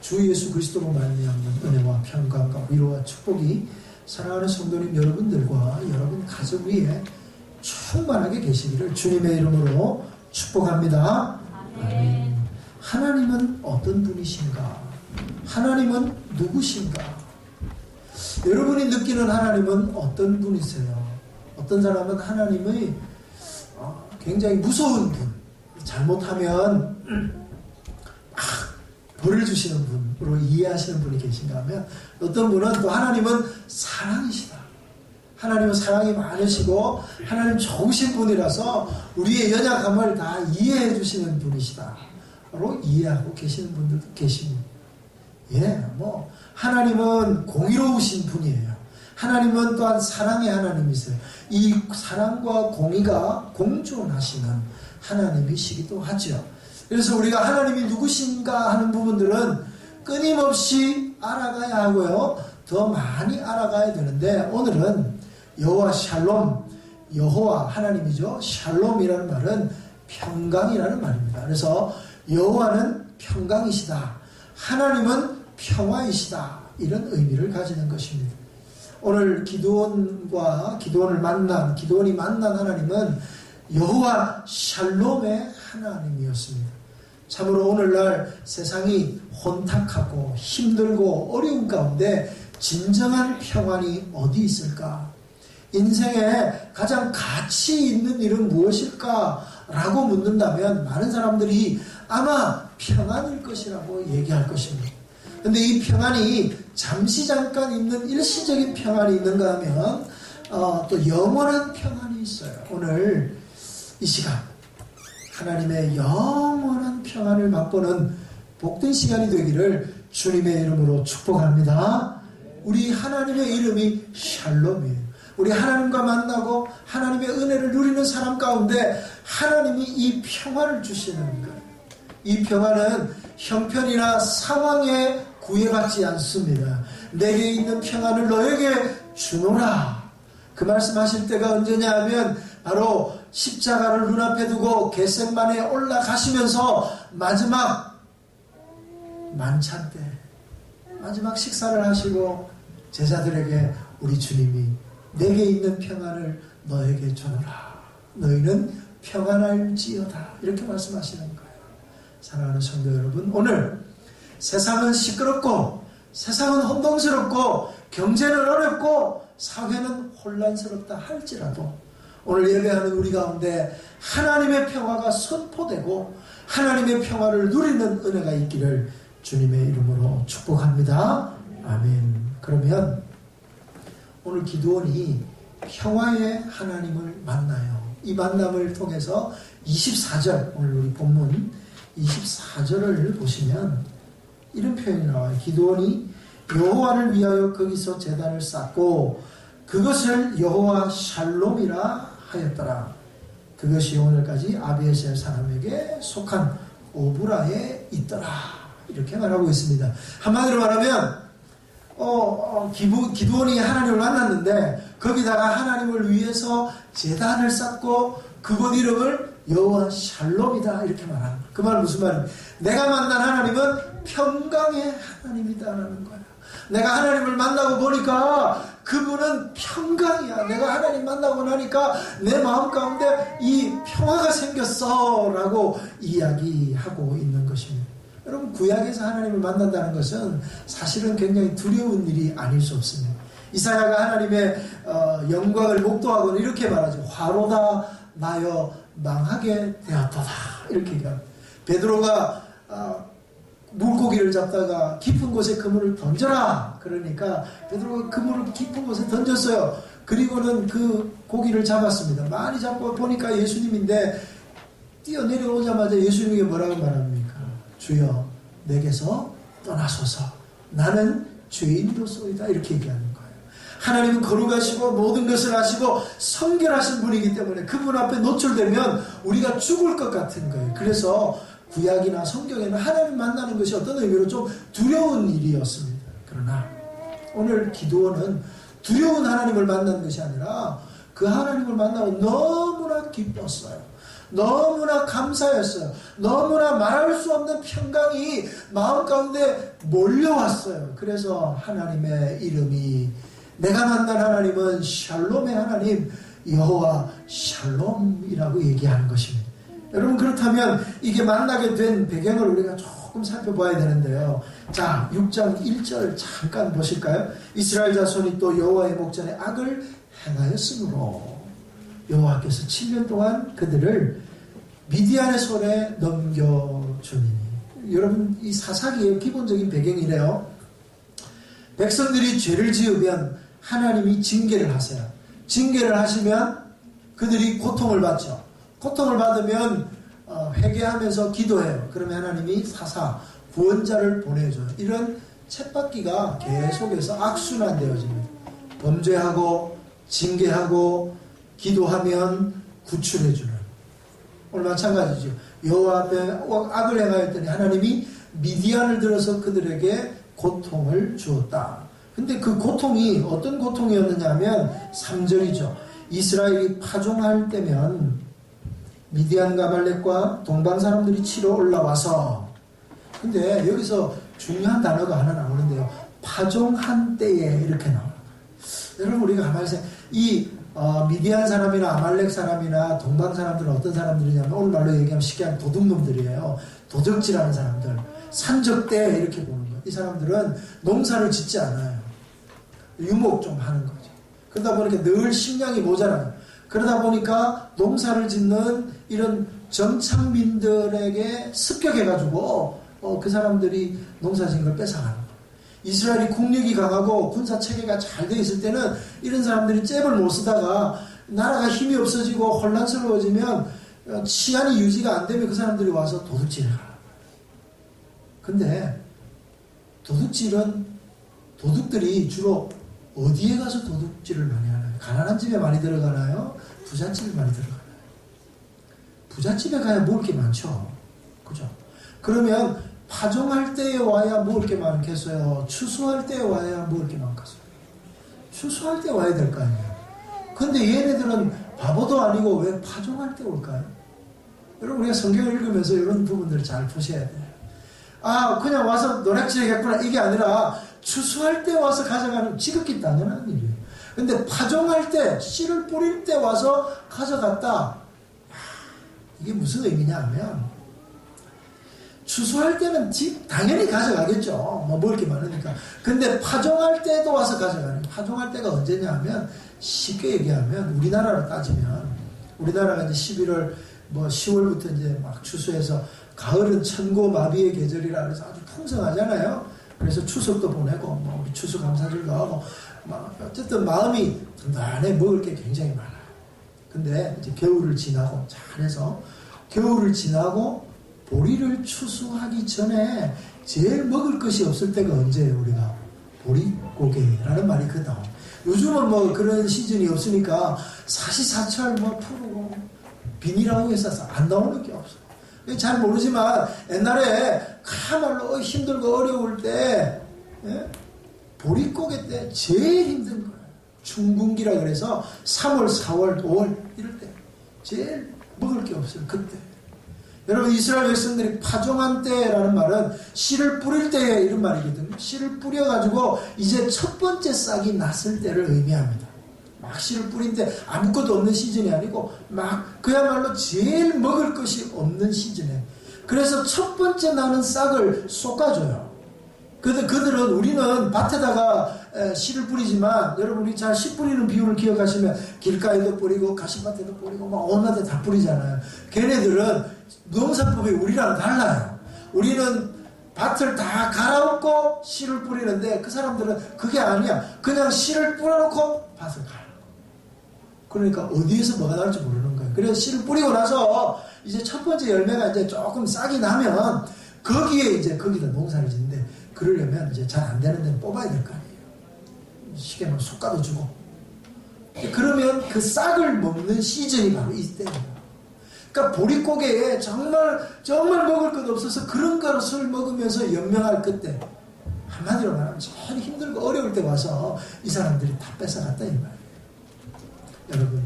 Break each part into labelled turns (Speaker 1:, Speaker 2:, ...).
Speaker 1: 주 예수 그리스도로 말미암는 은혜와 평강과 위로와 축복이 사랑하는 성도님 여러분들과 여러분 가족 위에 충만하게 계시기를 주님의 이름으로 축복합니다. 아멘. 하나님은 어떤 분이신가? 하나님은 누구신가? 여러분이 느끼는 하나님은 어떤 분이세요? 어떤 사람은 하나님의 굉장히 무서운 분, 잘못하면 벌을 주시는 분으로 이해하시는 분이 계신가 하면, 어떤 분은 또 하나님은 사랑이시다. 하나님은 사랑이 많으시고 하나님 좋으신 분이라서 우리의 연약함을 다 이해해 주시는 분이시다 로 이해하고 계시는 분들도 계십니다. 하나님은 공의로우신 분이에요. 하나님은 또한 사랑의 하나님이세요. 이 사랑과 공의가 공존하시는 하나님이시기도 하죠. 그래서 우리가 하나님이 누구신가 하는 부분들은 끊임없이 알아가야 하고요, 더 많이 알아가야 되는데, 오늘은 여호와 샬롬, 여호와 하나님이죠. 샬롬이라는 말은 평강이라는 말입니다. 그래서 여호와는 평강이시다, 하나님은 평화이시다, 이런 의미를 가지는 것입니다. 오늘 기드온이 만난 하나님은 여호와 샬롬의 하나님이었습니다. 참으로 오늘날 세상이 혼탁하고 힘들고 어려운 가운데 진정한 평안이 어디 있을까? 인생에 가장 가치 있는 일은 무엇일까? 라고 묻는다면 많은 사람들이 아마 평안일 것이라고 얘기할 것입니다. 근데 이 평안이 잠시 잠깐 있는 일시적인 평안이 있는가 하면 또 영원한 평안이 있어요. 오늘 이 시간 하나님의 영원한 평안을 맛보는 복된 시간이 되기를 주님의 이름으로 축복합니다. 우리 하나님의 이름이 샬롬이에요. 우리 하나님과 만나고 하나님의 은혜를 누리는 사람 가운데 하나님이 이 평안을 주시는 거예요. 이 평안은 형편이나 상황에 구애받지 않습니다. 내게 있는 평안을 너에게 주노라. 그 말씀하실 때가 언제냐 하면 바로 십자가를 눈앞에 두고 겟세마네에 올라가시면서 마지막 만찬 때, 마지막 식사를 하시고 제자들에게 우리 주님이 내게 있는 평안을 너에게 주노라. 너희는 평안할지어다. 이렇게 말씀하시는 거예요. 사랑하는 성도 여러분, 오늘 세상은 시끄럽고 세상은 혼동스럽고 경제는 어렵고 사회는 혼란스럽다 할지라도 오늘 예배하는 우리 가운데 하나님의 평화가 선포되고 하나님의 평화를 누리는 은혜가 있기를 주님의 이름으로 축복합니다. 아멘. 그러면 오늘 기드온이 평화의 하나님을 만나요. 이 만남을 통해서 24절, 오늘 우리 본문 24절을 보시면 이런 표현이 나와요. 기드온이 여호와를 위하여 거기서 제단을 쌓고 그것을 여호와 샬롬이라 하였더라. 그것이 오늘까지 아비에셀 사람에게 속한 오브라에 있더라. 이렇게 말하고 있습니다. 한마디로 말하면 기드온이 하나님을 만났는데 거기다가 하나님을 위해서 제단을 쌓고 그곳 이름을 여호와 샬롬이다 이렇게 말하는 거예요. 그 말은 무슨 말이에요? 내가 만난 하나님은 평강의 하나님이다라는 거예요. 내가 하나님을 만나고 보니까 그분은 평강이야. 내가 하나님 만나고 나니까 내 마음 가운데 이 평화가 생겼어 라고 이야기하고 있는 것입니다. 여러분, 구약에서 하나님을 만난다는 것은 사실은 굉장히 두려운 일이 아닐 수 없습니다. 이사야가 하나님의 영광을 목도하고는 이렇게 말하죠. 화로다 나여 망하게 되었도다 이렇게 얘기합니다. 베드로가 물고기를 잡다가 깊은 곳에 그물을 던져라 그러니까 베드로가 그물을 깊은 곳에 던졌어요. 그리고는 그 고기를 잡았습니다. 많이 잡고 보니까 예수님인데 뛰어내려오자마자 예수님에게 뭐라고 말합니까? 주여 내게서 떠나소서 나는 죄인으로소이다 이렇게 얘기하는 거예요. 하나님은 거룩하시고 모든 것을 아시고 성결하신 분이기 때문에 그분 앞에 노출되면 우리가 죽을 것 같은 거예요. 그래서 구약이나 성경에는 하나님 만나는 것이 어떤 의미로 좀 두려운 일이었습니다. 그러나 오늘 기드온은 두려운 하나님을 만난 것이 아니라 그 하나님을 만나고 너무나 기뻤어요. 너무나 감사했어요. 너무나 말할 수 없는 평강이 마음 가운데 몰려왔어요. 그래서 하나님의 이름이, 내가 만난 하나님은 샬롬의 하나님, 여호와 샬롬이라고 얘기하는 것입니다. 여러분, 그렇다면 이게 만나게 된 배경을 우리가 조금 살펴봐야 되는데요. 자, 6장 1절 잠깐 보실까요? 이스라엘 자손이 또 여호와의 목전에 악을 행하였으므로 여호와께서 7년 동안 그들을 미디안의 손에 넘겨주니. 여러분, 이 사사기의 기본적인 배경이래요. 백성들이 죄를 지으면 하나님이 징계를 하세요. 징계를 하시면 그들이 고통을 받죠. 고통을 받으면 회개하면서 기도해요. 그러면 하나님이 사사, 구원자를 보내줘요. 이런 쳇바퀴가 계속해서 악순환되어집니다. 범죄하고 징계하고 기도하면 구출해주는. 오늘 마찬가지죠. 여호와 앞에 악을 행하였더니 하나님이 미디안을 들어서 그들에게 고통을 주었다. 근데 그 고통이 어떤 고통이었느냐 하면 3절이죠. 이스라엘이 파종할 때면 미디안과 아말렉과 동방 사람들이 치러 올라와서, 근데 여기서 중요한 단어가 하나 나오는데요. 파종한 때에 이렇게 나와요. 여러분, 우리가 가만히 생각해, 이 미디안 사람이나 아말렉 사람이나 동방 사람들은 어떤 사람들이냐면, 오늘날로 얘기하면 쉽게 하면 도둑놈들이에요. 도적질하는 사람들. 산적대 이렇게 보는 거예요. 이 사람들은 농사를 짓지 않아요. 유목 좀 하는 거죠. 그러다 보니까 늘 식량이 모자라요. 그러다 보니까 농사를 짓는 이런 정착민들에게 습격해가지고 그 사람들이 농사 짓는 걸 뺏어가는 거예요. 이스라엘이 국력이 강하고 군사 체계가 잘 돼 있을 때는 이런 사람들이 잽을 못 쓰다가 나라가 힘이 없어지고 혼란스러워지면 치안이 유지가 안 되면 그 사람들이 와서 도둑질을 해요. 근데 도둑들이 주로 어디에 가서 도둑질을 많이 하나요? 가난한 집에 많이 들어가나요? 부잣집에 많이 들어가나요? 부잣집에 가야 먹을 게 많죠. 그죠? 그러면 파종할 때에 와야 먹을 게 많겠어요? 추수할 때에 와야 먹을 게 많겠어요? 추수할 때 와야 될 거 아니에요? 근데 얘네들은 바보도 아니고 왜 파종할 때 올까요? 여러분, 우리가 성경을 읽으면서 이런 부분들을 잘 보셔야 돼요. 아, 그냥 와서 노략질하겠구나, 이게 아니라 추수할 때 와서 가져가는 지극히 당연한 일이에요. 근데 파종할 때, 씨를 뿌릴 때 와서 가져갔다. 이게 무슨 의미냐 하면, 추수할 때는 당연히 가져가겠죠. 뭐 먹을 게 많으니까. 근데 파종할 때도 와서 가져가는. 파종할 때가 언제냐 하면, 쉽게 얘기하면 우리나라로 따지면, 우리나라가 이제 11월, 10월부터 이제 막 추수해서, 가을은 천고마비의 계절이라 그래서 아주 풍성하잖아요. 그래서 추석도 보내고, 우리 추수감사절도 하고, 어쨌든 마음이 단단해. 먹을 게 굉장히 많아요. 근데 이제 겨울을 지나고, 잘해서, 겨울을 지나고, 보리를 추수하기 전에 제일 먹을 것이 없을 때가 언제예요, 우리가? 보리고개라는 말이 그 나와요. 요즘은 그런 시즌이 없으니까 사시사철 푸르고 비닐하우스에 싸서 안 나오는 게 없어. 잘 모르지만 옛날에 그야말로 힘들고 어려울 때, 보리고개 때 제일 힘든 거예요. 춘궁기라 그래서 3월, 4월, 5월 이럴 때 제일 먹을 게 없어요. 그때. 여러분, 이스라엘 백성들이 파종한 때라는 말은 씨를 뿌릴 때 이런 말이거든요. 씨를 뿌려가지고 이제 첫 번째 싹이 났을 때를 의미합니다. 막 씨를 뿌린 때 아무것도 없는 시즌이 아니고 막 그야말로 제일 먹을 것이 없는 시즌에, 그래서 첫 번째 나는 싹을 솎아줘요. 그들은, 우리는 밭에다가 씨를 뿌리지만, 여러분, 우리 잘 씨 뿌리는 비율을 기억하시면 길가에도 뿌리고 가시밭에도 뿌리고 막 온갖 데 다 뿌리잖아요. 걔네들은 농사법이 우리랑 달라요. 우리는 밭을 다 갈아엎고 씨를 뿌리는데 그 사람들은 그게 아니야. 그냥 씨를 뿌려놓고 밭을 갈아. 그러니까 어디에서 뭐가 나올지 모르는 거예요. 그래서 씨를 뿌리고 나서 이제 첫 번째 열매가 이제 조금 싹이 나면 거기에 이제 거기다 농사를 짓는데, 그러려면 이제 잘 안 되는 데는 뽑아야 될 거 아니에요. 쉽게 말하면 솎아도 주고. 그러면 그 싹을 먹는 시즌이 바로 이때예요. 그러니까 보릿고개에 정말 먹을 것 없어서 그런 것을 먹으면서 연명할 그때, 한마디로 말하면 제일 힘들고 어려울 때 와서 이 사람들이 다 뺏어갔다 이 말이에요. 여러분,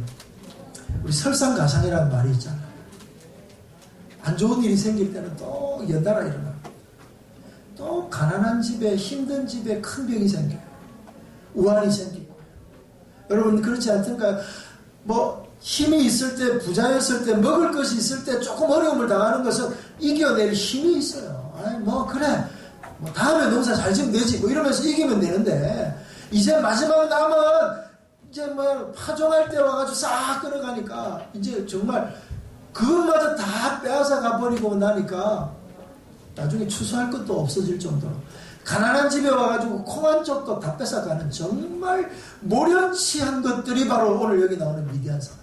Speaker 1: 우리 설상가상이라는 말이 있잖아요. 안 좋은 일이 생길 때는 또 연달아 일어나요. 또 가난한 집에, 힘든 집에 큰 병이 생겨요. 우환이 생기고. 여러분 그렇지 않던가요? 뭐 힘이 있을 때, 부자였을 때, 먹을 것이 있을 때 조금 어려움을 당하는 것은 이겨낼 힘이 있어요. 아니 뭐 그래, 뭐 다음에 농사 잘 지으면 되지, 뭐 이러면서 이기면 되는데, 이제 마지막 남은 이제 뭐 파종할 때 와가지고 싹 끌어가니까 이제 정말 그것마저 다 빼앗아 가버리고 나니까 나중에 추수할 것도 없어질 정도로, 가난한 집에 와가지고 콩 한 쪽도 다 뺏어가는 정말 모련치한 것들이 바로 오늘 여기 나오는 미디안 사람.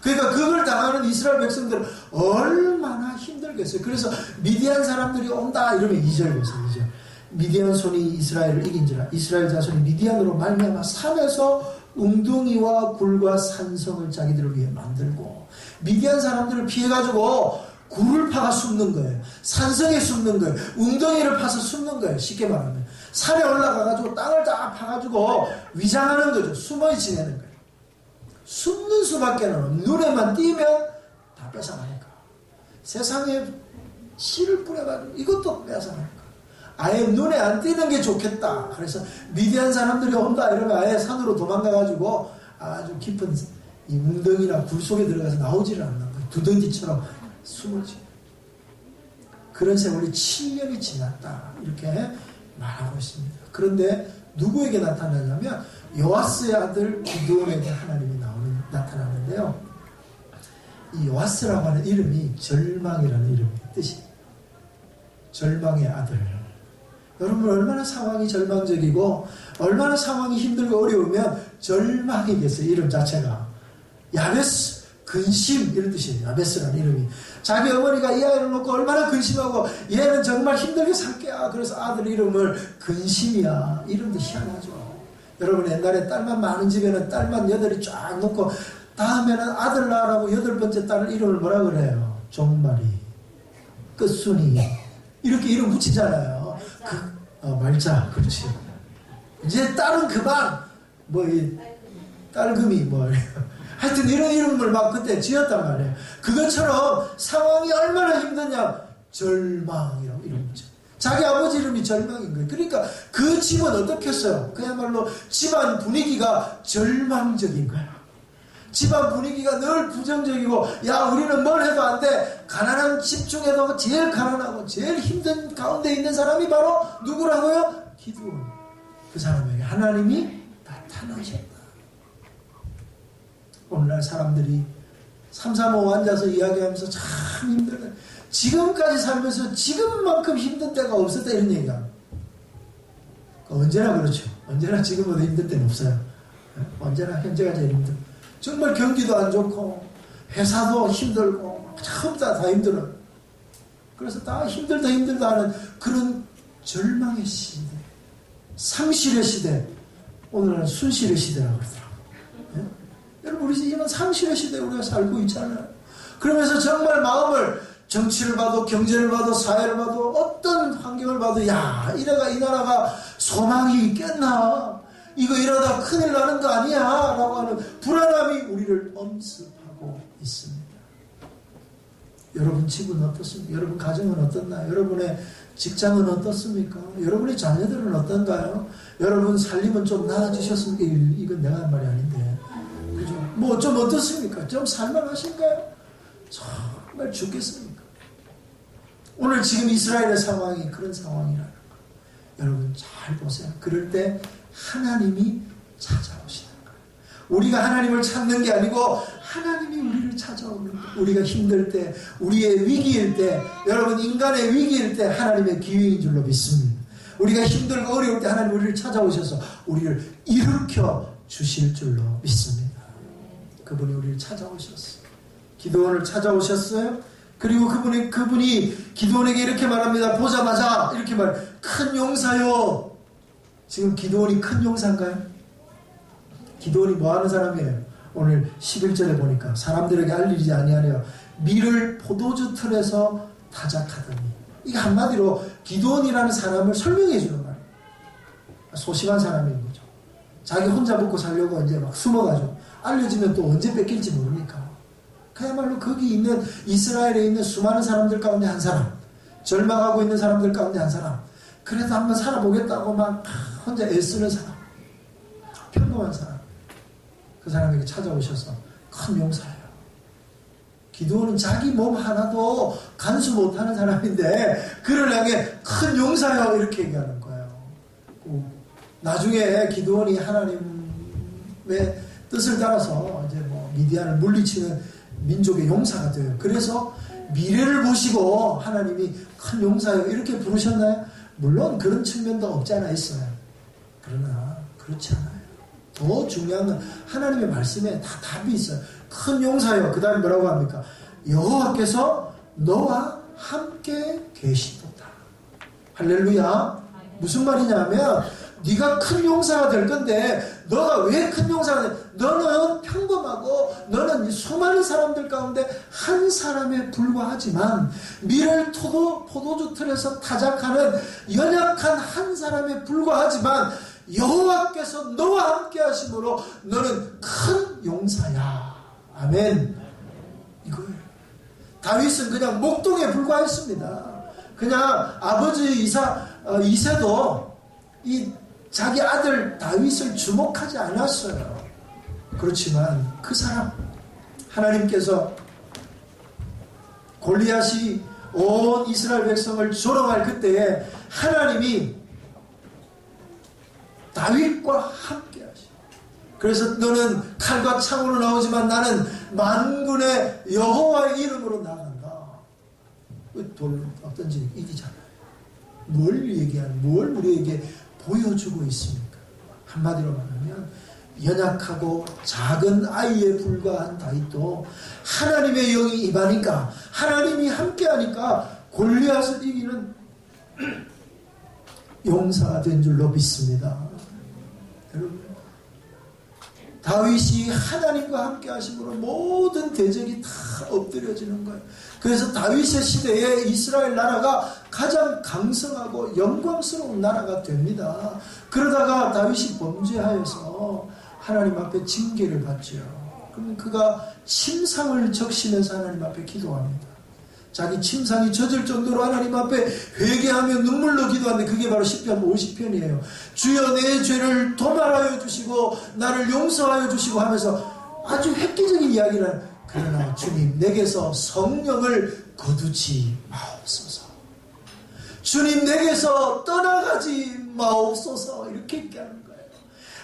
Speaker 1: 그러니까 그걸 당하는 이스라엘 백성들은 얼마나 힘들겠어요. 그래서 미디안 사람들이 온다 이러면 2절 보세요. 2절. 미디안 손이 이스라엘을 이긴지라 이스라엘 자손이 미디안으로 말미암아 산에서 웅둥이와 굴과 산성을 자기들을 위해 만들고, 미디안 사람들을 피해가지고 굴을 파가 숨는 거예요. 산성에 숨는 거예요. 웅덩이를 파서 숨는 거예요. 쉽게 말하면 산에 올라가가지고 땅을 다 파가지고 위장하는 거죠. 숨어 지내는 거예요. 숨는 수밖에 없는, 눈에만 띄면 다 뺏어가니까. 세상에 씨를 뿌려가지고 이것도 뺏어가니까 아예 눈에 안 띄는 게 좋겠다. 그래서 미디안 사람들이 온다 이러면 아예 산으로 도망가가지고 아주 깊은 이 웅덩이나 굴 속에 들어가서 나오지를 않는 거예요. 두더지처럼 숨을지. 그런 세월이 7년이 지났다 이렇게 말하고 있습니다. 그런데 누구에게 나타나냐면 요아스의 아들 기드온에게 하나님이 나타나는데요. 이 요아스라고 하는 이름이 절망이라는 이름의 뜻이, 절망의 아들. 여러분 얼마나 상황이 절망적이고 얼마나 상황이 힘들고 어려우면 절망이겠어요. 이름 자체가 야베스, 근심 이런 뜻이에요. 야베스라는 이름이. 자기 어머니가 이 아이를 놓고 얼마나 근심하고 얘는 정말 힘들게 살 거야. 그래서 아들 이름을 근심이야. 이름도 희한하죠. 여러분 옛날에 딸만 많은 집에는 딸만 8이 쫙 놓고 다음에는 아들 낳으라고 8번째 딸 이름을 뭐라 그래요? 종말이, 끝순이 이렇게 이름 붙이잖아요. 말자, 그렇지. 이제 딸은 그만, 딸금이, 하여튼 이런 이름을 막 그때 지었단 말이에요. 그것처럼 상황이 얼마나 힘드냐, 절망이라고 이름 붙여. 자기 아버지 이름이 절망인 거예요. 그러니까 그 집은 어떻게 했어요? 그야말로 집안 분위기가 절망적인 거야. 집안 분위기가 늘 부정적이고, 야 우리는 뭘 해도 안 돼. 가난한 집 중에도 제일 가난하고 제일 힘든 가운데 있는 사람이 바로 누구라고요? 기드온. 그 사람에게 하나님이 나타나셨다. 오늘날 사람들이 335 앉아서 이야기하면서 참 힘들다, 지금까지 살면서 지금만큼 힘든 때가 없었다 이런 얘기가. 언제나 그렇죠. 언제나 지금보다 힘든 때는 없어요. 언제나 현재가 제일 힘들어. 정말 경기도 안 좋고 회사도 힘들고 전부 다 힘들어. 그래서 다 힘들다 하는 그런 절망의 시대, 상실의 시대, 오늘은 순실의 시대라고 그러더라고요. 여러분 우리 이런 상실의 시대에 우리가 살고 있잖아요. 그러면서 정말 마음을, 정치를 봐도 경제를 봐도 사회를 봐도 어떤 환경을 봐도 야 이래가 이 나라가 소망이 있겠나, 이거 이러다 큰일 나는 거 아니야 라고 하는 불안함이 우리를 엄습하고 있습니다. 여러분 집은 어떻습니까? 여러분 가정은 어떻나요? 여러분의 직장은 어떻습니까? 여러분의 자녀들은 어떤가요? 여러분 살림은 좀 나아지셨습니까? 이건 내가 한 말이 아닌데, 그죠? 뭐 좀 어떻습니까? 좀 살만하신가요? 정말 죽겠습니까? 오늘 지금 이스라엘의 상황이 그런 상황이라는 거 여러분 잘 보세요. 그럴 때 하나님이 찾아오시는 거예요. 우리가 하나님을 찾는 게 아니고 하나님이 우리를 찾아오는 거예요. 우리가 힘들 때, 우리의 위기일 때, 여러분 인간의 위기일 때 하나님의 기회인 줄로 믿습니다. 우리가 힘들고 어려울 때 하나님 우리를 찾아오셔서 우리를 일으켜 주실 줄로 믿습니다. 그분이 우리를 찾아오셨어요. 기드온을 찾아오셨어요. 그리고 그분이 기드온에게 이렇게 말합니다. 보자마자 이렇게 큰 용사요. 지금 기드온이 큰 용사인가요? 기드온이 뭐 하는 사람이에요? 오늘 11절에 보니까 사람들에게 알리지 아니하려 밀을 포도주 틀에서 타작하더니, 이게 한마디로 기드온이라는 사람을 설명해 주는 말이에요. 소심한 사람인 거죠. 자기 혼자 먹고 살려고 이제 막 숨어가지고 알려지면 또 언제 뺏길지 모르니까 그야말로 거기 있는 이스라엘에 있는 수많은 사람들 가운데 한 사람, 절망하고 있는 사람들 가운데 한 사람, 그래도 한번 살아보겠다고 막 혼자 애쓰는 사람, 평범한 사람, 그 사람에게 찾아오셔서 큰 용사예요. 기드온은 자기 몸 하나도 간수 못하는 사람인데 그를 향해 큰 용사요 이렇게 얘기하는 거예요. 나중에 기드온이 하나님의 뜻을 따라서 이제 뭐 미디안을 물리치는 민족의 용사가 돼요. 그래서 미래를 보시고 하나님이 큰 용사요 이렇게 부르셨나요? 물론 그런 측면도 없지 않아 있어요. 그러나 그렇지 않아요. 더 중요한 건 하나님의 말씀에 다 답이 있어요. 큰 용사요. 그 다음에 뭐라고 합니까? 여호와께서 너와 함께 계시도다. 할렐루야. 무슨 말이냐면 네가 큰 용사가 될 건데 너가 왜 큰 용사가 돼? 너는 평범하고 너는 수많은 사람들 가운데 한 사람에 불과하지만 미래를 포도주 틀에서 타작하는 연약한 한 사람에 불과하지만 여호와께서 너와 함께 하심으로 너는 큰 용사야. 아멘. 이거예요. 다윗은 그냥 목동에 불과했습니다. 그냥 아버지 이새도 이 자기 아들 다윗을 주목하지 않았어요. 그렇지만 그 사람 하나님께서 골리앗이 온 이스라엘 백성을 조롱할 그때에 하나님이 다윗과 함께 하시고 그래서 너는 칼과 창으로 나오지만 나는 만군의 여호와의 이름으로 나간다. 돌 어떤지 이기잖아요. 뭘 우리에게 보여주고 있습니까? 한마디로 말하면 연약하고 작은 아이에 불과한 다윗도 하나님의 영이 임하니까 하나님이 함께하니까 골리앗을 이기는 용사가 된 줄로 믿습니다. 여러분 다윗이 하나님과 함께 하심으로 모든 대적이 다 엎드려지는 거예요. 그래서 다윗의 시대에 이스라엘 나라가 가장 강성하고 영광스러운 나라가 됩니다. 그러다가 다윗이 범죄하여서 하나님 앞에 징계를 받죠. 그러면 그가 침상을 적시면서 하나님 앞에 기도합니다. 자기 침상이 젖을 정도로 하나님 앞에 회개하며 눈물로 기도하는데 그게 바로 시편 50편이에요. 주여 내 죄를 도말하여 주시고 나를 용서하여 주시고 하면서 아주 획기적인 이야기를 하는, 그러나 주님 내게서 성령을 거두지 마옵소서. 주님 내게서 떠나가지 마옵소서. 이렇게 얘기하는 거예요.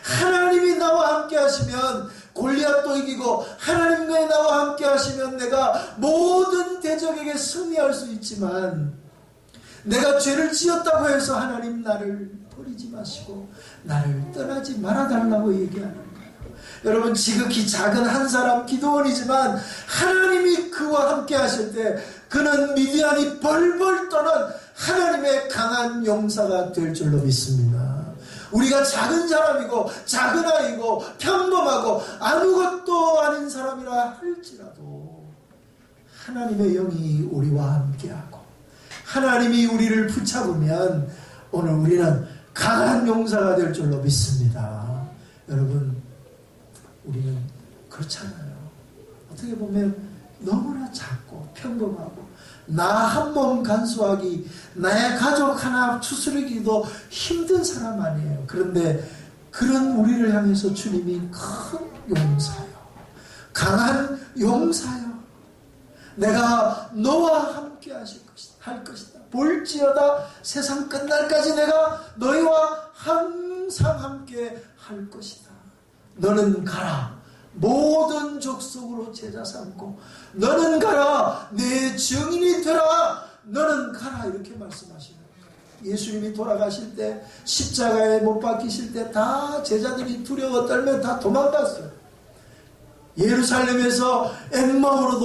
Speaker 1: 하나님이 나와 함께 하시면 골리앗도 이기고 하나님과 나와 함께 하시면 내가 모든 대적에게 승리할 수 있지만 내가 죄를 지었다고 해서 하나님 나를 버리지 마시고 나를 떠나지 말아달라고 얘기하는 거예요. 여러분 지극히 작은 한 사람 기드온이지만 하나님이 그와 함께 하실 때 그는 미디안이 벌벌 떠는 하나님의 강한 용사가 될 줄로 믿습니다. 우리가 작은 사람이고 작은 아이고 평범하고 아무것도 아닌 사람이라 할지라도 하나님의 영이 우리와 함께하고 하나님이 우리를 붙잡으면 오늘 우리는 강한 용사가 될 줄로 믿습니다. 여러분 우리는 그렇잖아요. 어떻게 보면 너무나 작고 평범하고 나 한 몸 간수하기, 나의 가족 하나 추스르기도 힘든 사람 아니에요. 그런데 그런 우리를 향해서 주님이 큰 용사요, 강한 용사요, 내가 너와 함께 할 것이다. 볼지어다 세상 끝날까지 내가 너희와 항상 함께 할 것이다. 너는 가라. 모든 족속으로 제자 삼고 너는 가라. 내 증인이 되라. 너는 가라. 이렇게 말씀하시는 거예요. 예수님이 돌아가실 때 십자가에 못 박히실 때 다 제자들이 두려워 떨며 다 도망갔어요. 예루살렘에서 엠마오로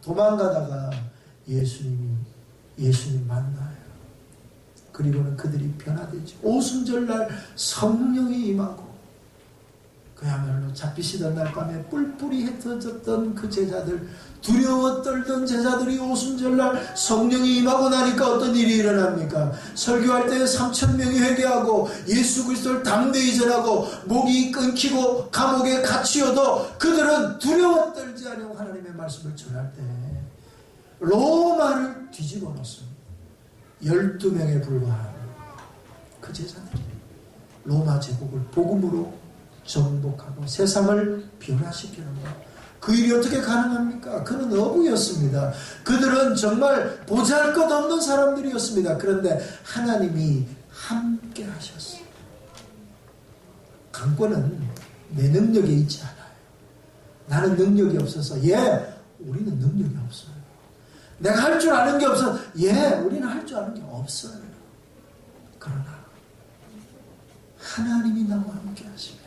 Speaker 1: 도망가다가 예수님 만나요. 그리고는 그들이 변화되죠. 오순절날 성령이 임하고 그야말로 잡히시던 날 밤에 뿔뿔이 흩어졌던 그 제자들, 두려워 떨던 제자들이 오순절날 성령이 임하고 나니까 어떤 일이 일어납니까? 설교할 때 3,000명이 회개하고 예수 그리스도를 담대히 전하고 목이 끊기고 감옥에 갇히어도 그들은 두려워 떨지 않으며 하나님의 말씀을 전할 때 로마를 뒤집어 놓습니다. 12명에 불과한 그 제자들이 로마 제국을 복음으로 정복하고 세상을 변화시키는 것. 그 일이 어떻게 가능합니까? 그는 어부였습니다. 그들은 정말 보잘것없는 사람들이었습니다. 그런데 하나님이 함께 하셨어요. 강권은 내 능력에 있지 않아요. 나는 능력이 없어서 우리는 능력이 없어요. 내가 할 줄 아는 게 없어서 우리는 할 줄 아는 게 없어요. 그러나 하나님이 나와 함께 하시면,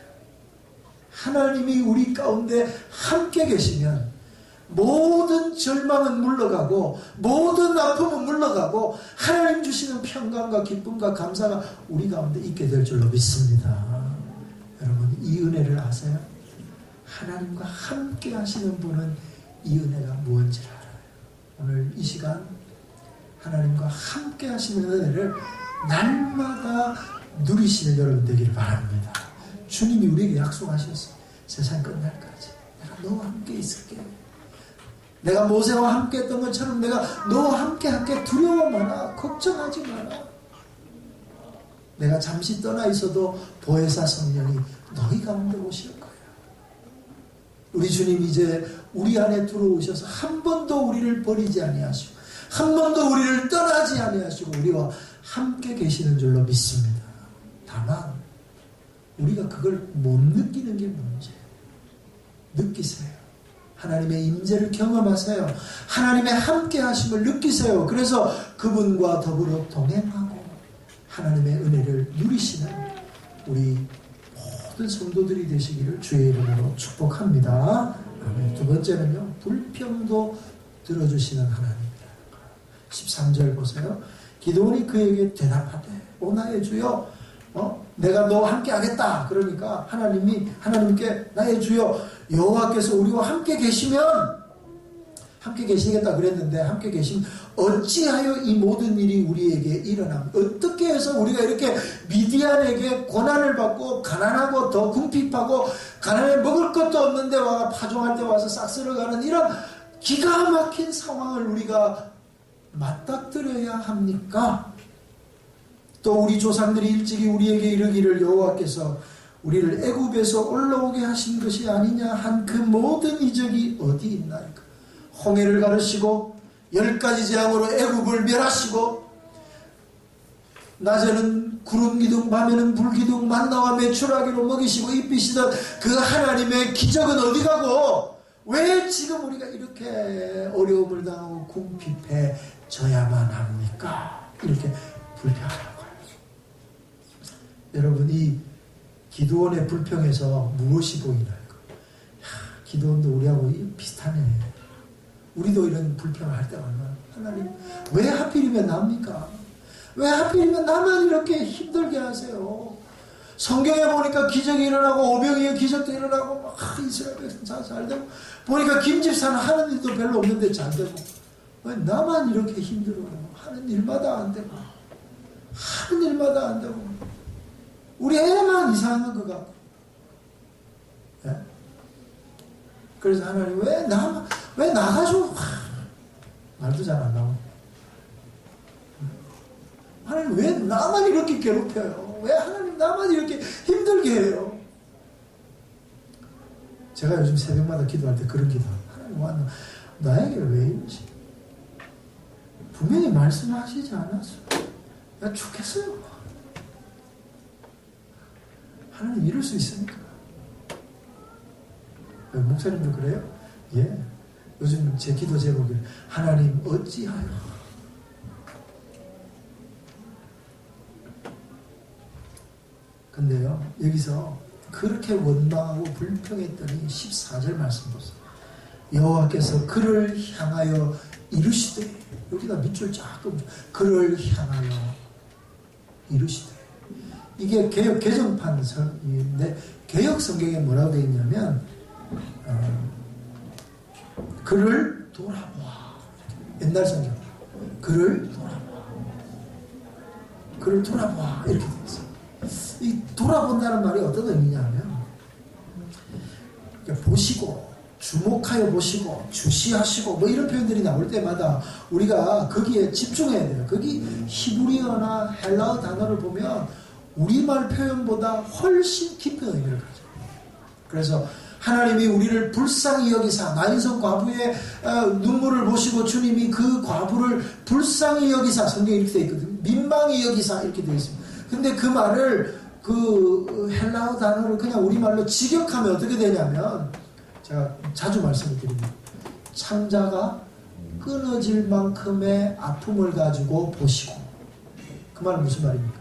Speaker 1: 하나님이 우리 가운데 함께 계시면 모든 절망은 물러가고 모든 아픔은 물러가고 하나님 주시는 평강과 기쁨과 감사가 우리 가운데 있게 될 줄로 믿습니다. 여러분, 이 은혜를 아세요? 하나님과 함께 하시는 분은 이 은혜가 무엇인지를 알아요. 오늘 이 시간 하나님과 함께 하시는 은혜를 날마다 누리시는 여러분 되기를 바랍니다. 주님이 우리에게 약속하셨어요. 세상 끝날까지 내가 너와 함께 있을게. 내가 모세와 함께 했던 것처럼 내가 너와 함께 할게. 두려워 마라. 걱정하지 마라. 내가 잠시 떠나 있어도 보혜사 성령이 너희 가운데 오실 거야. 우리 주님 이제 우리 안에 들어오셔서 한 번도 우리를 버리지 아니하시고 한 번도 우리를 떠나지 아니하시고 우리와 함께 계시는 줄로 믿습니다. 다만 우리가 그걸 못 느끼는 게 문제예요. 느끼세요. 하나님의 임재를 경험하세요. 하나님의 함께 하심을 느끼세요. 그래서 그분과 더불어 동행하고 하나님의 은혜를 누리시는 우리 모든 성도들이 되시기를 주의 이름으로 축복합니다. 아멘. 두 번째는요, 불평도 들어주시는 하나님입니다. 13절 보세요. 기드온이 그에게 대답하되 오 나의 주여, 내가 너와 함께 하겠다. 그러니까 하나님께 나의 주여 여호와께서 우리와 함께 계시면 함께 계시겠다 그랬는데, 함께 계시면 어찌하여 이 모든 일이 우리에게 일어납니까? 어떻게 해서 우리가 이렇게 미디안에게 고난을 받고 가난하고 더 궁핍하고 가난에 먹을 것도 없는데 와 파종할 때 와서 싹 쓸어가는 이런 기가 막힌 상황을 우리가 맞닥뜨려야 합니까? 또 우리 조상들이 일찍이 우리에게 이르기를 여호와께서 우리를 애굽에서 올라오게 하신 것이 아니냐 한 그 모든 이적이 어디 있나이까? 홍해를 가르시고 10가지 재앙으로 애굽을 멸하시고 낮에는 구름 기둥 밤에는 불 기둥 만나와 메추라기로 먹이시고 입히시던 그 하나님의 기적은 어디 가고 왜 지금 우리가 이렇게 어려움을 당하고 궁핍해져야만 합니까? 이렇게 불평하라고 해요. 여러분, 이 기드온의 불평에서 무엇이 보이나요? 기드온도 우리하고 비슷하네. 우리도 이런 불평을 할 때가 얼마나, 하나님 왜 하필이면 납니까? 왜 하필이면 나만 이렇게 힘들게 하세요? 성경에 보니까 기적이 일어나고 오병이의 기적도 일어나고 막 이스라엘 백성 잘 되고 보니까 김집사는 하는 일도 별로 없는데 잘 되고 왜 나만 이렇게 힘들어요? 하는 일마다 안 되고 하는 일마다 안 되고 우리 애만 이상한 것 같고. 네? 그래서 하나님 왜 나가지고 말도 잘 안 나오고 하나님 왜 나만 이렇게 괴롭혀요? 왜 하나님 나만 이렇게 힘들게 해요? 제가 요즘 새벽마다 기도할 때 그런 기도, 하나님 나에게 왜 이러시? 분명히 말씀하시지 않았어요. 나 죽겠어요. 하나님 이럴 수 있습니까? 목사님도 그래요? 예. 요즘 제 기도 제목이 하나님 어찌하여. 근데요, 여기서 그렇게 원망하고 불평했더니 14절 말씀 보세요. 여호와께서 그를 향하여 이르시되, 여기다 밑줄 쫙 끄면 그를 향하여 이르시되. 이게 개혁 개정판인데 개혁 성경에 뭐라고 되어 있냐면 그를 돌아보아. 옛날 성경 그를 돌아보아 이렇게 되어 있어요. 이 돌아본다는 말이 어떤 의미냐면 보시고 주목하여 보시고 주시하시고 뭐 이런 표현들이 나올 때마다 우리가 거기에 집중해야 돼요. 거기 히브리어나 헬라어 단어를 보면 우리말 표현보다 훨씬 깊은 의미를 가져요. 그래서 하나님이 우리를 불쌍히 여기사, 나인성 과부의 눈물을 보시고 주님이 그 과부를 불쌍히 여기사, 성경에 이렇게 되어 있거든요. 민망히 여기사 이렇게 되어 있습니다. 근데 그 말을 그 헬라어 단어를 그냥 우리말로 직역하면 어떻게 되냐면, 제가 자주 말씀을 드립니다. 창자가 끊어질 만큼의 아픔을 가지고 보시고. 그 말은 무슨 말입니까?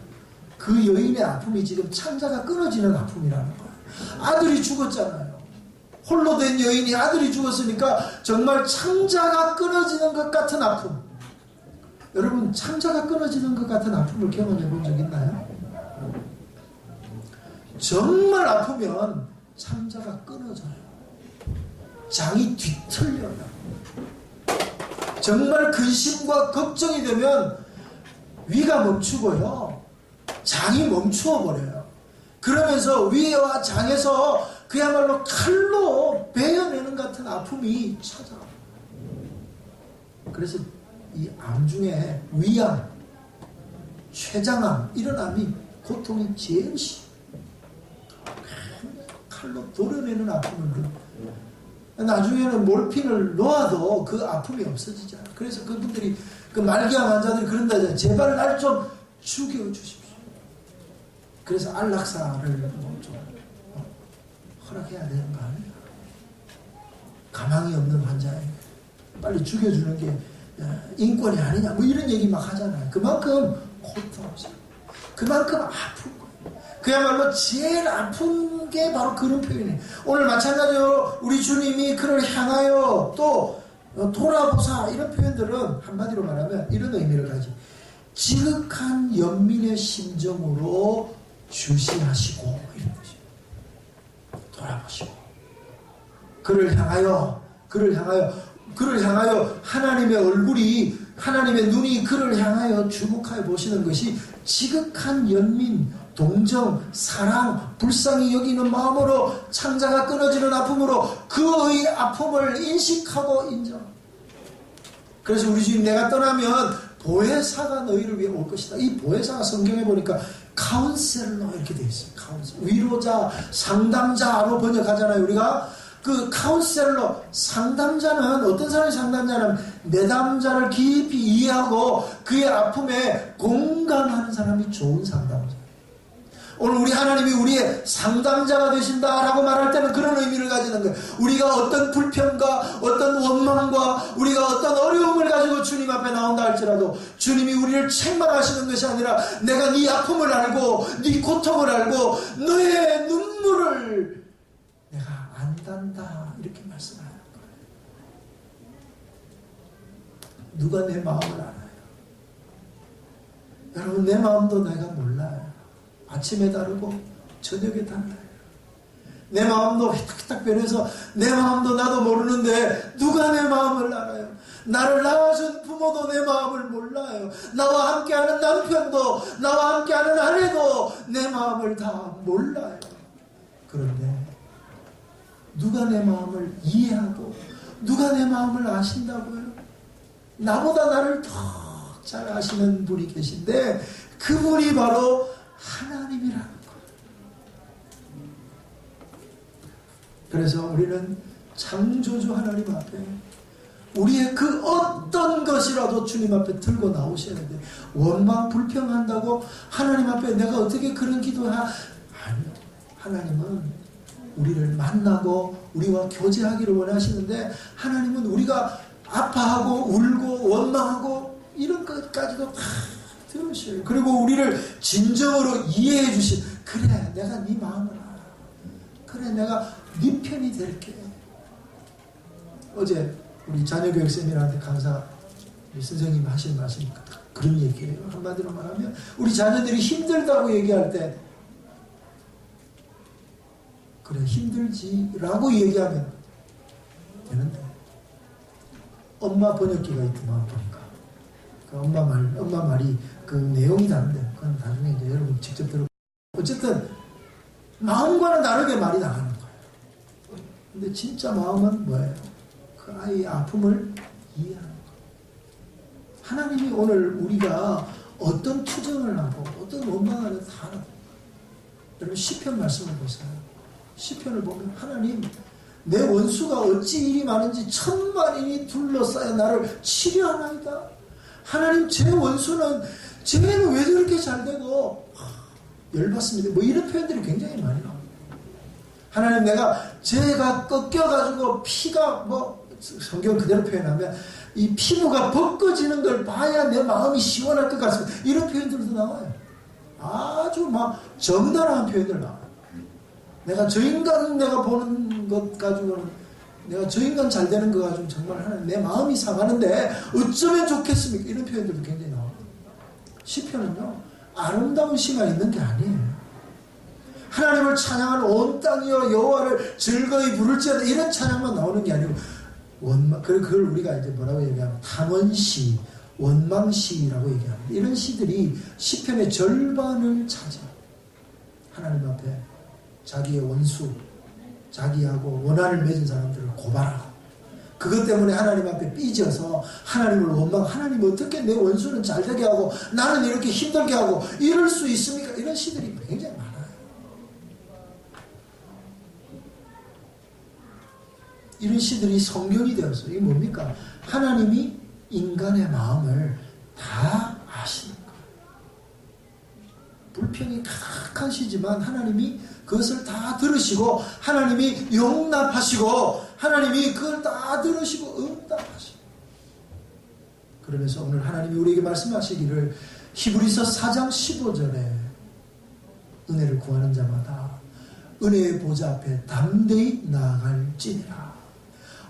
Speaker 1: 그 여인의 아픔이 지금 창자가 끊어지는 아픔이라는 거예요. 아들이 죽었잖아요. 홀로 된 여인이 아들이 죽었으니까 정말 창자가 끊어지는 것 같은 아픔. 여러분, 창자가 끊어지는 것 같은 아픔을 경험해 본 적 있나요? 정말 아프면 창자가 끊어져요. 장이 뒤틀려요. 정말 근심과 걱정이 되면 위가 멈추고요, 장이 멈추어 버려요. 그러면서 위와 장에서 그야말로 칼로 베어내는 같은 아픔이 찾아와요. 그래서 이 암 중에 위암, 췌장암, 이런 암이 고통이 제일 심해요. 칼로 도려내는 아픔을 나중에는 몰핀을 놓아도 그 아픔이 없어지지 않아요. 그래서 그분들이, 그 말기암 환자들이 그런다잖아요. 제발 날 좀 죽여주십시오. 그래서 안락사를 좀 허락해야 되는 거 아니에요? 가망이 없는 환자에게 빨리 죽여주는 게 인권이 아니냐, 뭐 이런 얘기 막 하잖아요. 그만큼 고통스러워, 그만큼 아픈 거예요. 그야말로 제일 아픈 게 바로 그런 표현이에요. 오늘 마찬가지로 우리 주님이 그를 향하여 또 돌아보사, 이런 표현들은 한마디로 말하면 이런 의미를 가지. 지극한 연민의 심정으로 주시하시고, 이런 것이죠. 돌아보시고 그를 향하여 하나님의 얼굴이, 하나님의 눈이 그를 향하여 주목하여 보시는 것이 지극한 연민, 동정, 사랑, 불쌍히 여기는 마음으로, 창자가 끊어지는 아픔으로 그의 아픔을 인식하고 인정. 그래서 우리 주님, 내가 떠나면 보혜사가 너희를 위해 올 것이다. 이 보혜사가 성경에 보니까 카운셀러 이렇게 되어 있어요. 카운셀러. 위로자, 상담자로 번역하잖아요. 우리가 그 카운셀러, 상담자는 어떤 사람이 상담자냐면 내담자를 깊이 이해하고 그의 아픔에 공감하는 사람이 좋은 상담자. 오늘 우리 하나님이 우리의 상담자가 되신다라고 말할 때는 그런 의미를 가지는 거예요. 우리가 어떤 불평과 어떤 원망과 우리가 어떤 어려움을 가지고 주님 앞에 나온다 할지라도 주님이 우리를 책망하시는 것이 아니라 내가 네 아픔을 알고 네 고통을 알고 너의 눈물을 내가 안단다, 이렇게 말씀하는 거예요. 누가 내 마음을 알아요? 여러분, 내 마음도 내가 몰라요. 아침에 다르고 저녁에 달라요. 내 마음도 휘딱휘딱 변해서 내 마음도 나도 모르는데 누가 내 마음을 알아요? 나를 낳아준 부모도 내 마음을 몰라요. 나와 함께하는 남편도, 나와 함께하는 아내도 내 마음을 다 몰라요. 그런데 누가 내 마음을 이해하고 누가 내 마음을 아신다고요? 나보다 나를 더 잘 아시는 분이 계신데 그분이 바로 하나님이라는 거예요. 그래서 우리는 창조주 하나님 앞에 우리의 그 어떤 것이라도 주님 앞에 들고 나오셔야 돼. 원망 불평한다고 하나님 앞에 내가 어떻게 그런 기도하? 아니요. 하나님은 우리를 만나고 우리와 교제하기를 원하시는데, 하나님은 우리가 아파하고 울고 원망하고 이런 것까지도 다 들으셔요. 그리고 우리를 진정으로 이해해 주신, 그래 내가 네 마음을 알아, 그래 내가 네 편이 될게. 어제 우리 자녀교육 세미나한테 강사 우리 선생님이 하신 말씀이 그런 얘기예요. 한마디로 말하면 우리 자녀들이 힘들다고 얘기할 때 그래 힘들지 라고 얘기하면 되는데, 엄마 번역기가 있더만 보니까 그 엄마 말이 그 내용이 다른데, 그건 나중에 이제 여러분 직접 들어. 어쨌든 마음과는 다르게 말이 나가는 거예요. 근데 진짜 마음은 뭐예요? 그 아이의 아픔을 이해하는 거. 하나님이 오늘 우리가 어떤 투정을 하고 어떤 원망을 하든 다 알아요. 여러분 시편 말씀을 보세요. 시편을 보면 하나님 내 원수가 어찌 일이 많은지 천만인이 둘러싸여 나를 치려하나이다. 하나님 제 원수는 쟤는 왜 저렇게 잘되고 열받습니다. 뭐 이런 표현들이 굉장히 많이 나옵니다. 하나님 내가 쟤가 꺾여가지고 피가 뭐 성경 그대로 표현하면 이 피부가 벗겨지는 걸 봐야 내 마음이 시원할 것 같습니다. 이런 표현들도 나와요. 아주 막 정당한 표현들 나와요. 내가 저 인간 내가 보는 것 가지고는 내가 저 인간 잘 되는 거 가지고 정말 하나님 내 마음이 상하는데 어쩌면 좋겠습니까? 이런 표현들도 굉장히 나와요. 시편은요 아름다운 시만 있는 게 아니에요. 하나님을 찬양하는 온 땅이여 여호와를 즐거이 부를지어다 이런 찬양만 나오는 게 아니고 원망 그걸 우리가 이제 뭐라고 얘기하면 탄원시, 원망시라고 얘기합니다. 이런 시들이 시편의 절반을 차지해요. 하나님 앞에 자기의 원수, 자기하고 원한을 맺은 사람들을 고발하고 그것 때문에 하나님 앞에 삐져서 하나님을 원망, 하나님 어떻게 내 원수는 잘되게 하고 나는 이렇게 힘들게 하고 이럴 수 있습니까? 이런 시들이 굉장히 많아요. 이런 시들이 성경이 되어서 이게 뭡니까? 하나님이 인간의 마음을 다 아시는 거예요. 불평이 가득한 시지만 하나님이 그것을 다 들으시고 하나님이 용납하시고 하나님이 그걸 다 들으시고 응답하시고 그러면서 오늘 하나님이 우리에게 말씀하시기를 히브리서 4장 15절에 은혜를 구하는 자마다 은혜의 보좌 앞에 담대히 나아갈지니라.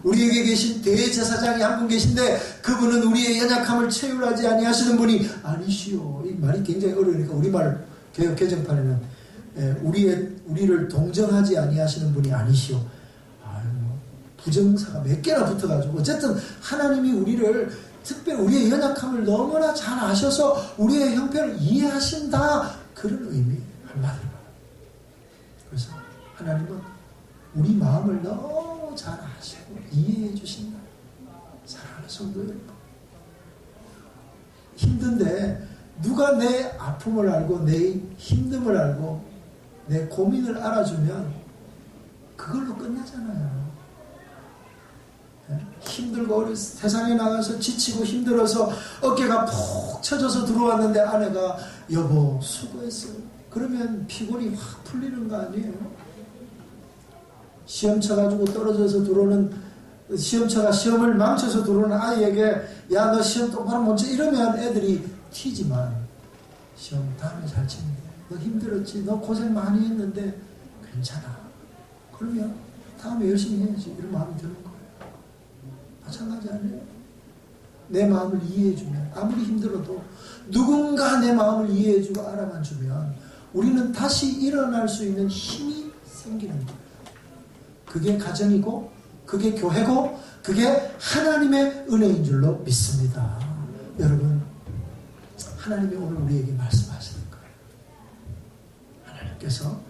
Speaker 1: 우리에게 계신 대제사장이 한 분 계신데 그분은 우리의 연약함을 체휼하지 아니하시는 분이 아니시오. 이 말이 굉장히 어려우니까 우리말 개혁 개정판에는 우리를 동정하지 아니하시는 분이 아니시오. 부정사가 몇 개나 붙어가지고 어쨌든 하나님이 우리를 특별히 우리의 연약함을 너무나 잘 아셔서 우리의 형편을 이해하신다 그런 의미 한마디로. 그래서 하나님은 우리 마음을 너무 잘 아시고 이해해 주신다. 사랑하는 성도 여러분, 힘든데 누가 내 아픔을 알고 내 힘듦을 알고 내 고민을 알아주면 그걸로 끝나잖아요. 힘들고 세상에 나가서 지치고 힘들어서 어깨가 푹 쳐져서 들어왔는데 아내가 여보 수고했어요. 그러면 피곤이 확 풀리는 거 아니에요? 시험 쳐가지고 떨어져서 들어오는 시험처가 시험을 망쳐서 들어오는 아이에게 야 너 시험 똑바로 못 쳐 이러면 애들이 튀지만 시험 다음에 잘 치면 돼. 너 힘들었지 너 고생 많이 했는데 괜찮아. 그러면 다음에 열심히 해야지 이런 마음이 드는 거예요. 마찬가지 아니에요? 내 마음을 이해해주면 아무리 힘들어도 누군가 내 마음을 이해해주고 알아만 주면 우리는 다시 일어날 수 있는 힘이 생기는 거예요. 그게 가정이고 그게 교회고 그게 하나님의 은혜인 줄로 믿습니다. 여러분 하나님이 오늘 우리에게 말씀하시는 거예요. 하나님께서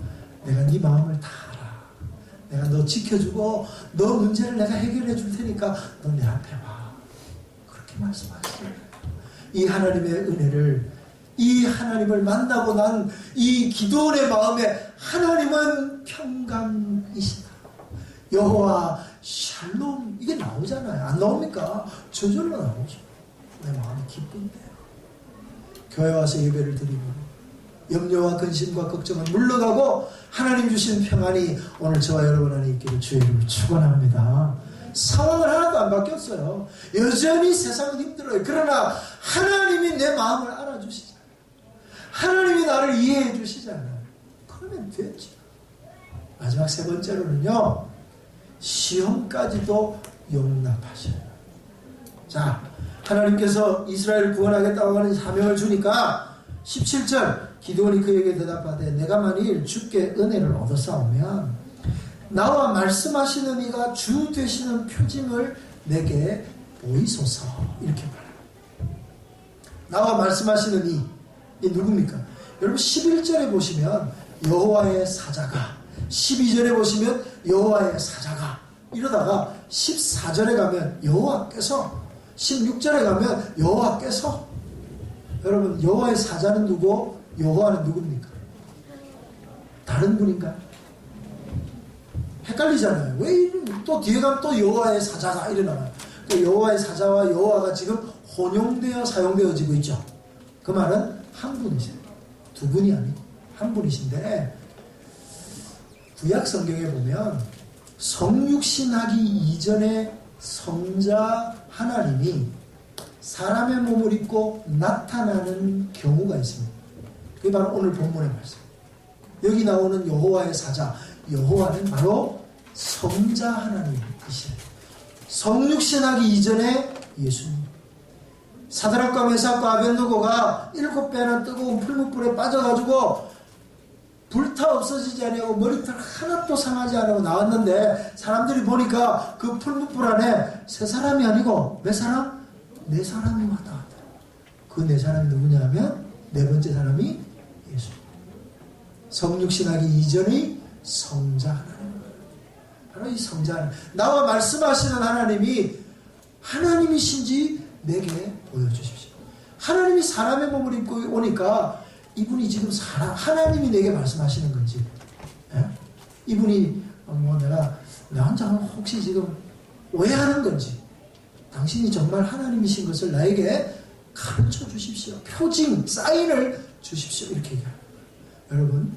Speaker 1: 내가 네 마음을 다 알아. 내가 너 지켜주고 너 문제를 내가 해결해 줄 테니까 너 내 앞에 와. 그렇게 말씀하시는 거예요. 이 하나님의 은혜를 이 하나님을 만나고 난 이 기도원의 마음에 하나님은 평강이시다. 여호와 샬롬 이게 나오잖아요. 안 나옵니까? 저절로 나오죠. 내 마음이 기쁜데 교회 와서 예배를 드리고 염려와 근심과 걱정은 물러가고 하나님 주신 평안이 오늘 저와 여러분 안에 있기를 주의 이름으로 축원합니다. 상황은 하나도 안 바뀌었어요. 여전히 세상은 힘들어요. 그러나 하나님이 내 마음을 알아주시잖아요. 하나님이 나를 이해해 주시잖아요. 그러면 됐죠. 마지막 세 번째로는요. 시험까지도 용납하셔요. 자, 하나님께서 이스라엘을 구원하겠다고 하는 사명을 주니까 17절 기드온이 그에게 대답하되 내가 만일 주께 은혜를 얻어싸우면 나와 말씀하시는 이가 주 되시는 표징을 내게 보이소서 이렇게 말해요. 나와 말씀하시는 이 누굽니까? 여러분 11절에 보시면 여호와의 사자가 12절에 보시면 여호와의 사자가 이러다가 14절에 가면 여호와께서, 16절에 가면 여호와께서. 여러분, 여호와의 사자는 누구? 여호와는 누굽니까? 다른 분인가요? 헷갈리잖아요. 왜 또 뒤에 가면 또 여호와의 사자가 이러나요? 여호와의 사자와 여호와가 지금 혼용되어 사용되어지고 있죠. 그 말은 한 분이세요. 두 분이 아니고 한 분이신데, 구약 성경에 보면 성육신하기 이전에 성자 하나님이 사람의 몸을 입고 나타나는 경우가 있습니다. 그게 바로 오늘 본문의 말씀. 여기 나오는 여호와의 사자, 여호와는 바로 성자 하나님이시래요. 성육신하기 이전에 예수님. 사드락과 메삭과 아벳느고가 7배나 뜨거운 풀무불에 빠져가지고 불타 없어지지 않고 머리털 하나도 상하지 않고 나왔는데, 사람들이 보니까 그 풀무불 안에 세 사람이 아니고 몇 사람? 네 사람이 왔다 갔다. 그 네 사람이 누구냐 하면 네 번째 사람이 예수. 성육신하기 이전의 성자 하나님. 바로 이 성자 하나님. 나와 말씀하시는 하나님이 하나님이신지 내게 보여주십시오. 하나님이 사람의 몸을 입고 오니까 이분이 지금 하나님이 내게 말씀하시는 건지, 예? 이분이 내가 내 혼자 혹시 지금 오해하는 건지, 당신이 정말 하나님이신 것을 나에게 가르쳐 주십시오. 표징, 사인을 주십시오. 이렇게 얘기합니다. 여러분,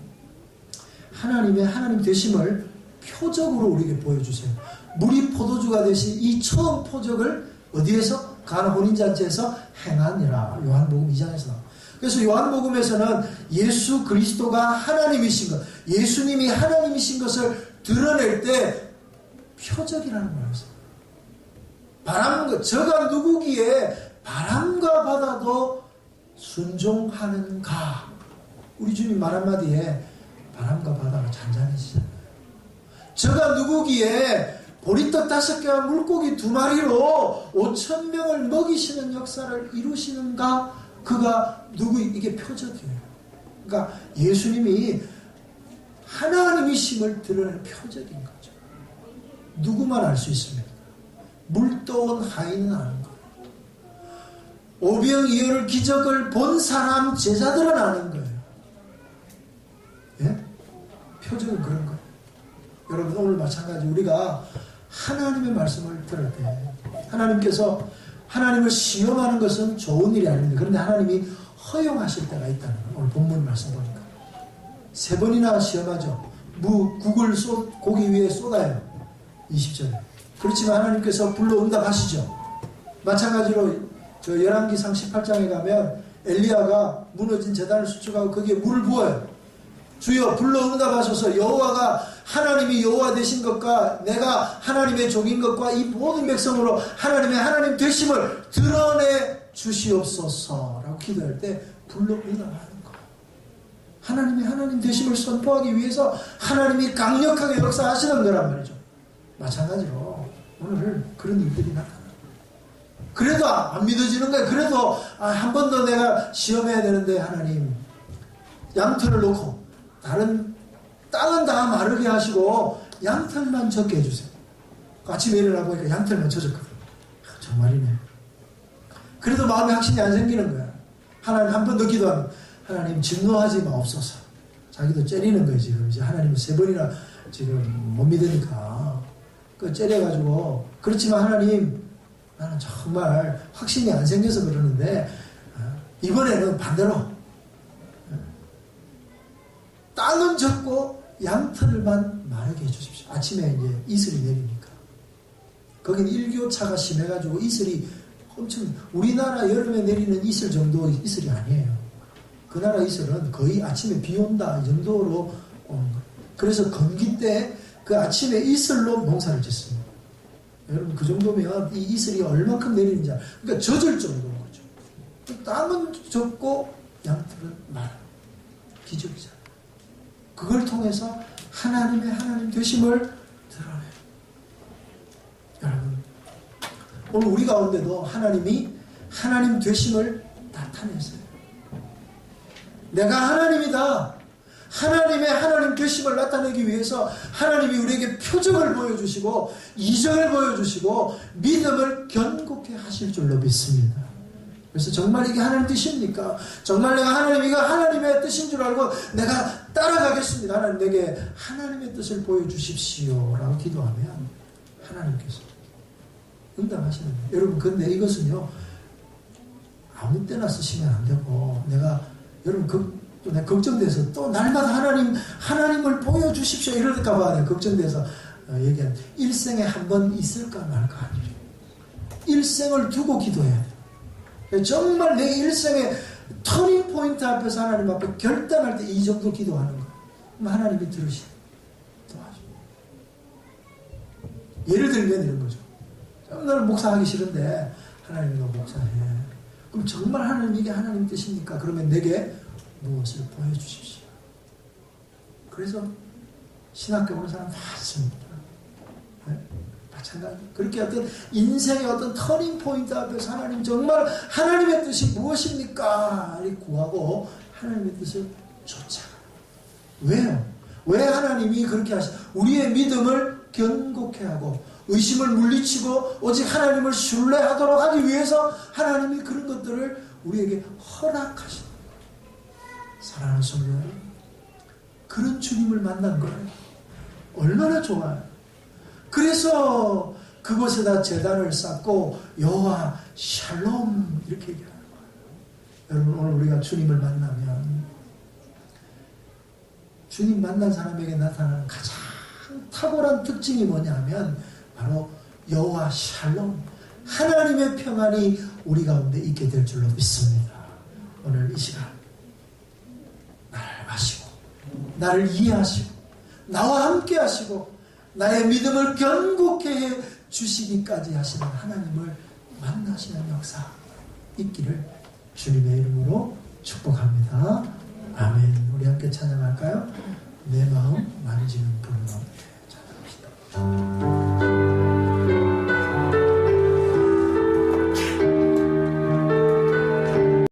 Speaker 1: 하나님의 하나님 되심을 표적으로 우리에게 보여주세요. 물이 포도주가 되신 이 처음 표적을 어디에서? 가나 혼인잔치에서 행하니라. 요한복음 2장에서 나옵니다. 그래서 요한복음에서는 예수 그리스도가 하나님이신 것, 예수님이 하나님이신 것을 드러낼 때 표적이라는 말을 써요. 바람과, 저가 누구기에 바람과 바다도 순종하는가. 우리 주님 말 한마디에 바람과 바다가 잔잔해지잖아요. 저가 누구기에 보리떡 5개와 물고기 2마리로 5,000명을 먹이시는 역사를 이루시는가. 그가 누구, 이게 표적이에요. 그러니까 예수님이 하나님이심을 드러내는 표적인 거죠. 누구만 알 수 있습니다. 물떠온 하인은 아는 거예요. 오병이어를 기적을 본 사람, 제자들은 아는 거예요. 예? 표적은 그런 거예요. 여러분, 오늘 마찬가지 우리가 하나님의 말씀을 들을 때 하나님께서 하나님을 시험하는 것은 좋은 일이 아닙니다. 그런데 하나님이 허용하실 때가 있다는 거예요. 오늘 본문 말씀 보니까 3번이나 시험하죠. 국을 고기 위에 쏟아요. 20절에. 그렇지만 하나님께서 불러 응답하시죠. 마찬가지로 저 열왕기상 18장에 가면 엘리야가 무너진 제단을 수축하고 거기에 물을 부어요. 주여 불러 응답하소서. 여호와가 하나님이 여호와 되신 것과 내가 하나님의 종인 것과 이 모든 백성으로 하나님의 하나님 되심을 드러내 주시옵소서 라고 기도할 때 불러 응답하는 거예요. 하나님의 하나님 되심을 선포하기 위해서 하나님이 강력하게 역사하시는 거란 말이죠. 마찬가지로 오늘 그런 일들이 나타나요. 그래도 안 믿어지는 거예요. 그래도 한 번 더 내가 시험해야 되는데, 하나님 양털을 놓고 다른 땅은 다 마르게 하시고 양털만 적게 해주세요. 아침에 일어나 보니까 양털만 젖었거든. 정말이네. 그래도 마음에 확신이 안 생기는 거야. 하나님 한 번 더 기도하면 하나님 진노하지 마옵소서. 자기도 째리는 거예요. 지금 이제 하나님을 3번이나 지금 못 믿으니까 그 째려가지고. 그렇지만 하나님, 나는 정말 확신이 안 생겨서 그러는데 이번에는 반대로 땅은 적고 양털만 마르게 해주십시오. 아침에 이제 이슬이 내리니까 거긴 일교차가 심해가지고 이슬이 엄청, 우리나라 여름에 내리는 이슬 정도 이슬이 아니에요. 그 나라 이슬은 거의 아침에 비 온다 이 정도로 오는 거예요. 그래서 건기 때 그 아침에 이슬로 농사를 짓습니다. 여러분, 그 정도면 이 이슬이 얼마큼 내리는지, 그러니까 젖을 정도인 거죠. 땅은 적고 양털은 마르. 기적이잖아요. 그걸 통해서 하나님의 하나님 되심을 드러내요. 여러분, 오늘 우리 가운데도 하나님이 하나님 되심을 나타내세요. 내가 하나님이다. 하나님 결심을 나타내기 위해서 하나님이 우리에게 표적을 보여주시고 이적을 보여주시고 믿음을 견고케 하실 줄로 믿습니다. 그래서 정말 이게 하나님 뜻입니까? 정말 내가 이가 하나님의 뜻인 줄 알고 내가 따라가겠습니다. 하나님 내게 하나님의 뜻을 보여주십시오 라고 기도하면 하나님께서 응답하시는 거예요. 여러분 근데 이것은요 아무 때나 쓰시면 안 되고 여러분 내가 걱정돼서 또 날마다 하나님을 보여주십시오 이럴까봐 내가 걱정돼서 얘기한 일생에 한 번 있을까 말까 아니죠. 일생을 두고 기도해야 돼요. 정말 내 일생의 터닝 포인트 앞에서 하나님 앞에 결단할 때 이 정도 기도하는 거예요. 그럼 하나님이 들으시고 도와줍니다. 예를 들면 이런 거죠. 나는 목사하기 싫은데 하나님이 너 목사해. 그럼 정말 하나님 이게 하나님 뜻입니까? 그러면 내게 무엇을 보여주십시오. 그래서 신학교 오는 사람 많습니다. 네? 마찬가지. 그렇게 어떤 인생의 어떤 터닝 포인트 앞에서 하나님 정말 하나님의 뜻이 무엇입니까? 이렇게 구하고 하나님의 뜻을 쫓아가요. 왜요? 왜 하나님이 그렇게 우리의 믿음을 견고케 하고 의심을 물리치고 오직 하나님을 신뢰하도록 하기 위해서 하나님이 그런 것들을 우리에게 허락하십니다. 사랑하는 성도 여러분, 그런 주님을 만난 거예요. 얼마나 좋아요. 그래서 그곳에다 제단을 쌓고 여호와 샬롬 이렇게 얘기하는 거예요. 여러분 오늘 우리가 주님을 만나면 주님 만난 사람에게 나타나는 가장 탁월한 특징이 뭐냐면 바로 여호와 샬롬 하나님의 평안이 우리 가운데 있게 될 줄로 믿습니다. 오늘 이 시간 나를 아시고 나를 이해하시고 나와 함께 하시고 나의 믿음을 견고케 해 주시기까지 하시는 하나님을 만나시는 역사 있기를 주님의 이름으로 축복합니다. 아멘. 우리 함께 찬양할까요? 내 마음 만지는